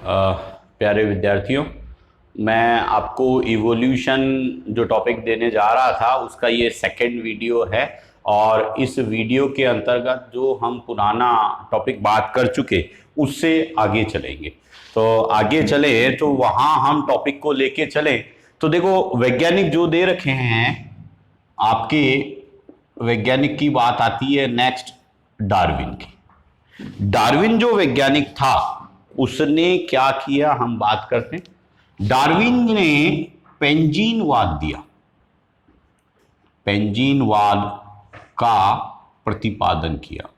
प्यारे विद्यार्थियों, मैं आपको इवोल्यूशन जो टॉपिक देने जा रहा था उसका ये सेकंड वीडियो है। और इस वीडियो के अंतर्गत जो हम पुराना टॉपिक बात कर चुके उससे आगे चलेंगे। तो आगे चले तो वहाँ हम टॉपिक को लेके चले तो देखो, वैज्ञानिक जो दे रखे हैं आपके, वैज्ञानिक की बात आती है नेक्स्ट डार्विन की। डार्विन जो वैज्ञानिक था उसने क्या किया हम बात करते हैं। डार्विन ने पेंजीनवाद दिया, पेंजीनवाद का प्रतिपादन किया।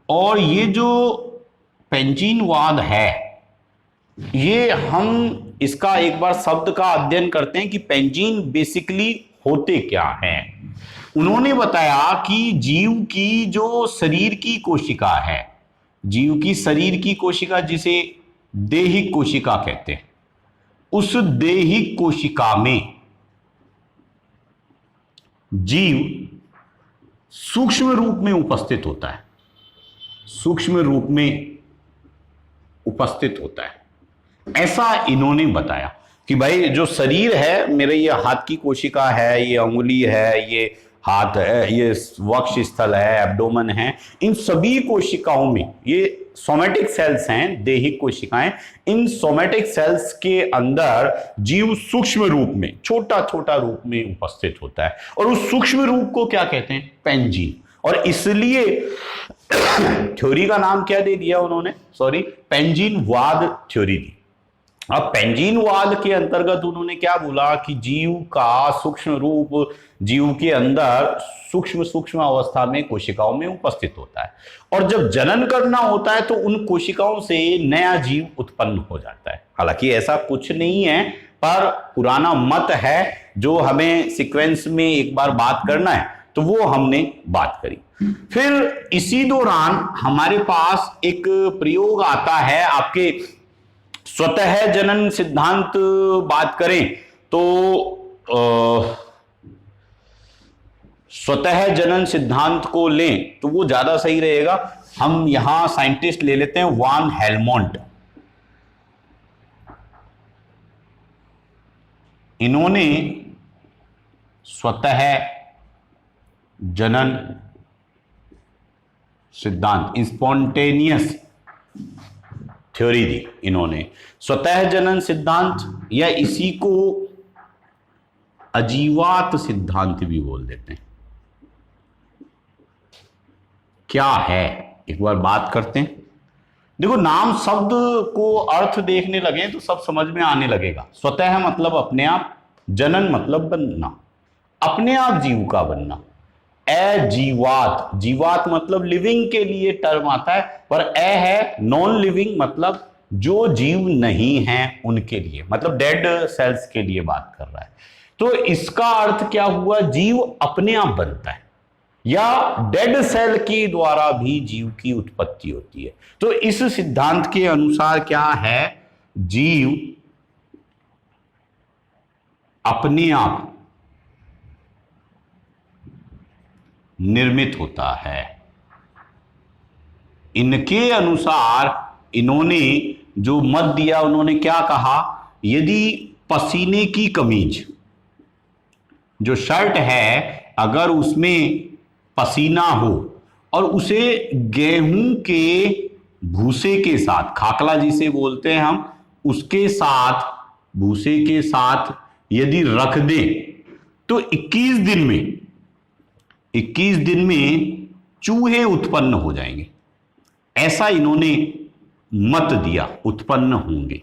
और ये जो पेंजीनवाद है, ये हम इसका एक बार शब्द का अध्ययन करते हैं कि पेंजीन बेसिकली होते क्या हैं। उन्होंने बताया कि जीव की जो शरीर की कोशिका है, जीव की शरीर की कोशिका जिसे देहिक कोशिका कहते हैं, उस देहिक कोशिका में जीव सूक्ष्म रूप में उपस्थित होता है, सूक्ष्म रूप में उपस्थित होता है। ऐसा इन्होंने बताया कि भाई जो शरीर है, मेरे ये हाथ की कोशिका है, ये अंगुली है, ये हाथ है, ये वक्ष स्थल है, एब्डोमेन है, इन सभी कोशिकाओं में ये सोमैटिक सेल्स हैं, देहिक कोशिकाएं। इन सोमैटिक सेल्स के अंदर जीव सूक्ष्म रूप में, छोटा छोटा रूप में उपस्थित होता है। और उस सूक्ष्म रूप को क्या कहते हैं? पेंजीन। और इसलिए थ्योरी का नाम क्या दे दिया उन्होंने? सॉरी, पेंजीनवाद थ्योरी दी। अब पेंजीनवाद के अंतर्गत उन्होंने क्या बोला कि जीव का सूक्ष्म रूप जीव के अंदर सूक्ष्म सूक्ष्म अवस्था में कोशिकाओं में उपस्थित होता है। और जब जनन करना होता है तो उन कोशिकाओं से नया जीव उत्पन्न हो जाता है। हालांकि ऐसा कुछ नहीं है, पर पुराना मत है जो हमें सीक्वेंस में एक बार बात करना है, तो वो हमने बात करी। फिर इसी दौरान हमारे पास एक प्रयोग आता है, आपके स्वतः जनन सिद्धांत बात करें तो स्वतः जनन सिद्धांत को लें तो वो ज्यादा सही रहेगा। हम यहां साइंटिस्ट ले लेते हैं वान हेलमोंट। इन्होंने स्वतः जनन सिद्धांत, स्पॉन्टेनियस थ्योरी दी इन्होंने। स्वतः जनन सिद्धांत या इसी को अजीवात सिद्धांत भी बोल देते हैं। क्या है, एक बार बात करते हैं। देखो, नाम शब्द को अर्थ देखने लगे तो सब समझ में आने लगेगा। स्वतः मतलब अपने आप, जनन मतलब बनना, अपने आप जीव का बनना। अजीवात, जीवात मतलब लिविंग के लिए टर्म आता है, पर है नॉन लिविंग, मतलब जो जीव नहीं है उनके लिए, मतलब डेड सेल्स के लिए बात कर रहा है। तो इसका अर्थ क्या हुआ? जीव अपने आप बनता है या डेड सेल के द्वारा भी जीव की उत्पत्ति होती है। तो इस सिद्धांत के अनुसार क्या है? जीव अपने आप निर्मित होता है। इनके अनुसार इन्होंने जो मत दिया, उन्होंने क्या कहा? यदि पसीने की कमीज, जो शर्ट है, अगर उसमें पसीना हो और उसे गेहूं के भूसे के साथ, खाकला जिसे बोलते हैं हम, उसके साथ, भूसे के साथ यदि रख दे तो 21 दिन में चूहे उत्पन्न हो जाएंगे। ऐसा इन्होंने मत दिया, उत्पन्न होंगे।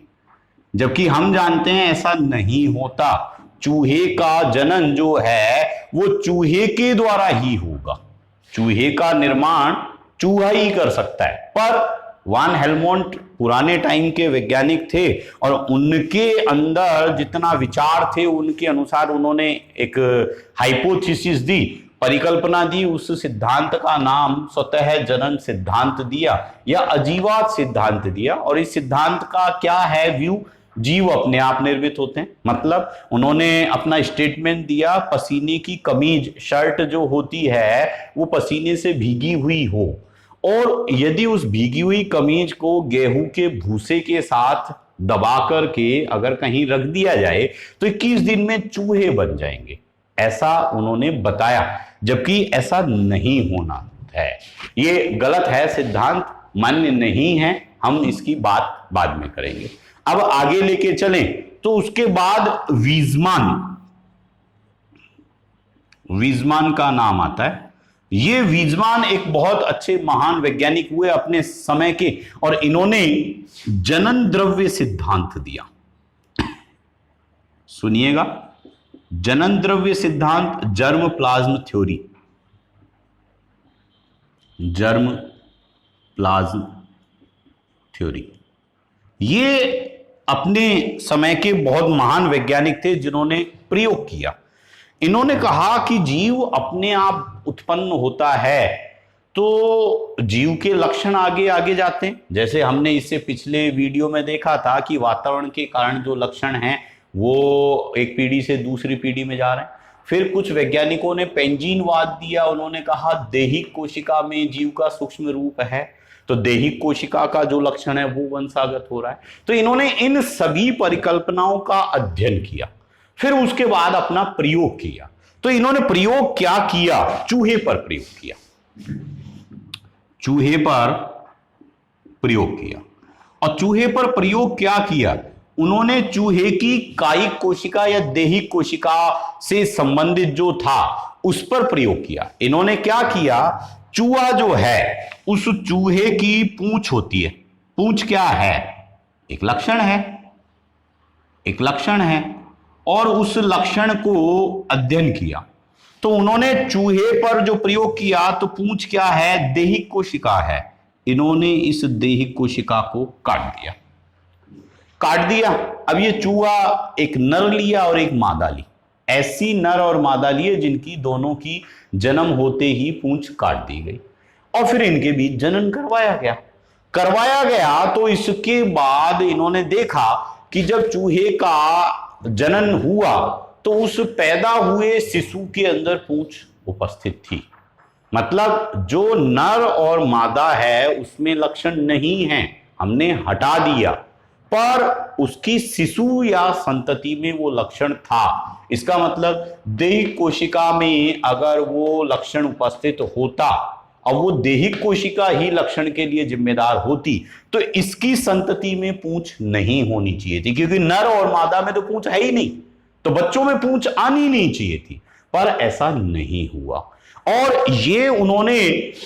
जबकि हम जानते हैं ऐसा नहीं होता। चूहे का जनन जो है वो चूहे के द्वारा ही होगा। चूहे का निर्माण चूहा ही कर सकता है। पर वान हेलमोंट पुराने टाइम के वैज्ञानिक थे और उनके अंदर जितना विचार थे उनके अनुसार उन्होंने एक हाइपोथेसिस दी, परिकल्पना दी। उस सिद्धांत का नाम स्वतः जनन सिद्धांत दिया या अजीवात सिद्धांत दिया। और इस सिद्धांत का क्या है व्यू? जीव अपने आप निर्मित होते हैं। मतलब उन्होंने अपना स्टेटमेंट दिया, पसीने की कमीज, शर्ट जो होती है वो पसीने से भीगी हुई हो और यदि उस भीगी हुई कमीज को गेहूं के भूसे के साथ दबा करके अगर कहीं रख दिया जाए तो 21 दिन में चूहे बन जाएंगे, ऐसा उन्होंने बताया, जबकि ऐसा नहीं होना है। ये गलत है, सिद्धांत मान्य नहीं है, हम इसकी बात बाद में करेंगे। अब आगे लेके चलें तो उसके बाद वीजमान का नाम आता है। ये वीजमान एक बहुत अच्छे महान वैज्ञानिक हुए अपने समय के, और इन्होंने जनन द्रव्य सिद्धांत दिया। सुनिएगा, जनन द्रव्य सिद्धांत, germ plasm theory, germ plasm theory. ये अपने समय के बहुत महान वैज्ञानिक थे जिन्होंने प्रयोग किया। इन्होंने कहा कि जीव अपने आप उत्पन्न होता है तो जीव के लक्षण आगे आगे जाते हैं। जैसे हमने इससे पिछले वीडियो में देखा था कि वातावरण के कारण जो लक्षण हैं वो एक पीढ़ी से दूसरी पीढ़ी में जा रहे हैं। फिर कुछ वैज्ञानिकों ने पेंजीनवाद दिया, उन्होंने कहा देहिक कोशिका में जीव का सूक्ष्म रूप है, तो देहिक कोशिका का जो लक्षण है वो वंशागत हो रहा है। तो इन्होंने इन सभी परिकल्पनाओं का अध्ययन किया, फिर उसके बाद अपना प्रयोग किया। तो इन्होंने प्रयोग क्या किया? चूहे पर प्रयोग किया, चूहे पर प्रयोग किया। और चूहे पर प्रयोग क्या किया? उन्होंने चूहे की कायिक कोशिका या देहिक कोशिका से संबंधित जो था उस पर प्रयोग किया। इन्होंने क्या किया? चूहा जो है, उस चूहे की पूंछ होती है। पूंछ क्या है? एक लक्षण है, एक लक्षण है, और उस लक्षण को अध्ययन किया। तो उन्होंने चूहे पर जो प्रयोग किया तो पूंछ क्या है? देहिक कोशिका है। इन्होंने इस देहिक कोशिका को काट दिया, काट दिया। अब ये चूहा एक नर लिया और एक मादा ली। ऐसी नर और मादा लिए जिनकी दोनों की जन्म होते ही पूंछ काट दी गई, और फिर इनके बीच जनन करवाया गया। तो इसके बाद इन्होंने देखा कि जब चूहे का जनन हुआ तो उस पैदा हुए शिशु के अंदर पूंछ उपस्थित थी। मतलब जो नर और मादा है उसमें लक्षण नहीं है, हमने हटा दिया, पर उसकी शिशु या संतति में वो लक्षण था। इसका मतलब देहिक कोशिका में अगर वो लक्षण उपस्थित होता और वो देहिक कोशिका ही लक्षण के लिए जिम्मेदार होती तो इसकी संतति में पूंछ नहीं होनी चाहिए थी, क्योंकि नर और मादा में तो पूंछ है ही नहीं, तो बच्चों में पूंछ आनी नहीं चाहिए थी। पर ऐसा नहीं हुआ, और ये उन्होंने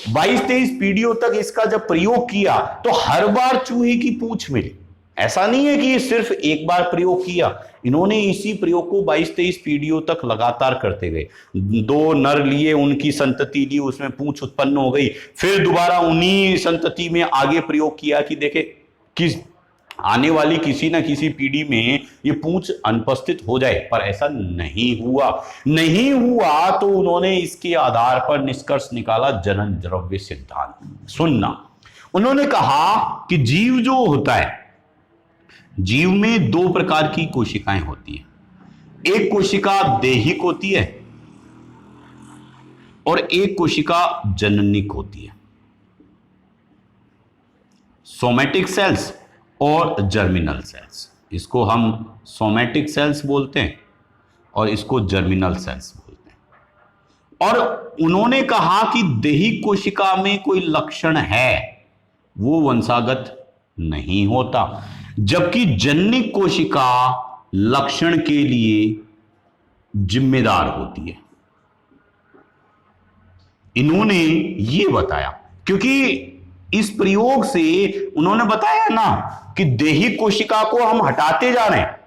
22-23 पीढ़ियों तक इसका जब प्रयोग किया तो हर बार चूहे की पूंछ मिली। ऐसा नहीं है कि ये सिर्फ एक बार प्रयोग किया, इन्होंने इसी प्रयोग को 22-23 पीढ़ियों तक लगातार करते गए। 2 नर लिए, उनकी संतति ली, उसमें पूंछ उत्पन्न हो गई, फिर दोबारा उन्हीं संतति में आगे प्रयोग किया कि देखे किस आने वाली किसी ना किसी पीढ़ी में ये पूंछ अनुपस्थित हो जाए, पर ऐसा नहीं हुआ। तो उन्होंने इसके आधार पर निष्कर्ष निकाला जनन द्रव्य सिद्धांत। सुनना, उन्होंने कहा कि जीव जो होता है, जीव में 2 प्रकार की कोशिकाएं होती हैं। एक कोशिका देहिक होती है और एक कोशिका जननिक होती है। सोमैटिक सेल्स और जर्मिनल सेल्स, इसको हम सोमैटिक सेल्स बोलते हैं और इसको जर्मिनल सेल्स बोलते हैं। और उन्होंने कहा कि देहिक कोशिका में कोई लक्षण है वो वंशागत नहीं होता, जबकि जननिक कोशिका लक्षण के लिए जिम्मेदार होती है। इन्होंने ये बताया, क्योंकि इस प्रयोग से उन्होंने बताया ना कि देहिक कोशिका को हम हटाते जा रहे हैं।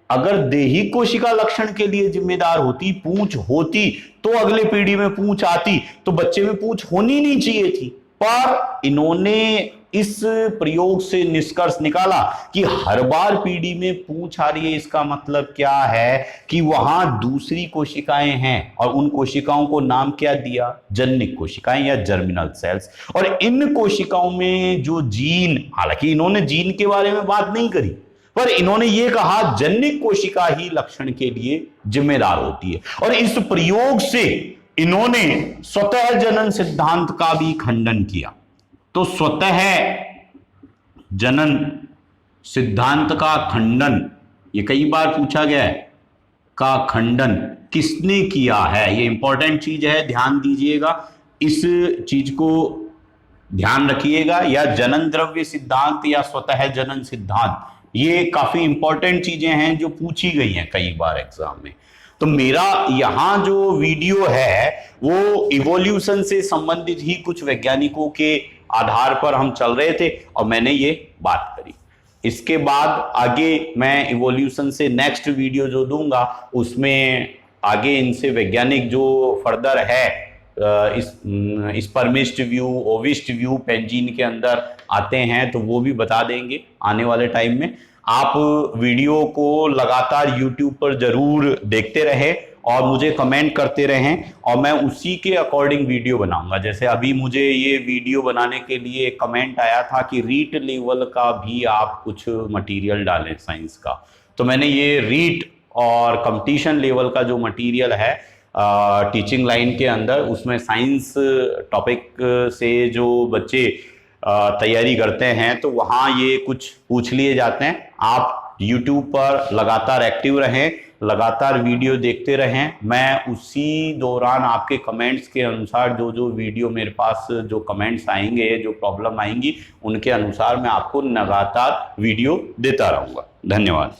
अगर देहिक कोशिका लक्षण के लिए जिम्मेदार होती, पूंछ होती, तो अगले पीढ़ी में पूंछ आती, तो बच्चे में पूंछ होनी नहीं चाहिए थी। पर इन्होंने इस प्रयोग से निष्कर्ष निकाला कि हर बार पीढ़ी में पूंछ आ रही है, इसका मतलब क्या है कि वहां दूसरी कोशिकाएं हैं, और उन कोशिकाओं को नाम क्या दिया? जननिक कोशिकाएं या जर्मिनल सेल्स। और इन कोशिकाओं में जो जीन, हालांकि इन्होंने जीन के बारे में बात नहीं करी, पर इन्होंने ये कहा जननिक कोशिका ही लक्षण के लिए जिम्मेदार होती है। और इस प्रयोग से इन्होंने स्वतः जनन सिद्धांत का भी खंडन किया। तो स्वतः जनन सिद्धांत का खंडन, ये कई बार पूछा गया है, का खंडन किसने किया है? ये इंपॉर्टेंट चीज है, ध्यान दीजिएगा, इस चीज को ध्यान रखिएगा। या जनन द्रव्य सिद्धांत या स्वतः जनन सिद्धांत, ये काफी इंपॉर्टेंट चीजें हैं जो पूछी गई हैं कई बार एग्जाम में। तो मेरा यहां जो वीडियो है वो इवोल्यूशन से संबंधित ही कुछ वैज्ञानिकों के आधार पर हम चल रहे थे और मैंने ये बात करी। इसके बाद आगे मैं इवोल्यूशन से नेक्स्ट वीडियो जो दूंगा उसमें आगे इनसे वैज्ञानिक जो फर्दर है इस परमिस्ट व्यू, ओविस्ट व्यू, पेंजीन के अंदर आते हैं तो वो भी बता देंगे आने वाले टाइम में। आप वीडियो को लगातार YouTube पर जरूर देखते रहें और मुझे कमेंट करते रहें और मैं उसी के अकॉर्डिंग वीडियो बनाऊंगा। जैसे अभी मुझे ये वीडियो बनाने के लिए कमेंट आया था कि रीट लेवल का भी आप कुछ मटेरियल डालें साइंस का, तो मैंने ये रीट और कंपटीशन लेवल का जो मटेरियल है टीचिंग लाइन के अंदर, उसमें साइंस टॉपिक से जो बच्चे तैयारी करते हैं तो वहाँ ये कुछ पूछ लिए जाते हैं। आप YouTube पर लगातार एक्टिव रहें, लगातार वीडियो देखते रहें। मैं उसी दौरान आपके कमेंट्स के अनुसार जो जो वीडियो मेरे पास जो कमेंट्स आएंगे, जो प्रॉब्लम आएंगी, उनके अनुसार मैं आपको लगातार वीडियो देता रहूँगा। धन्यवाद।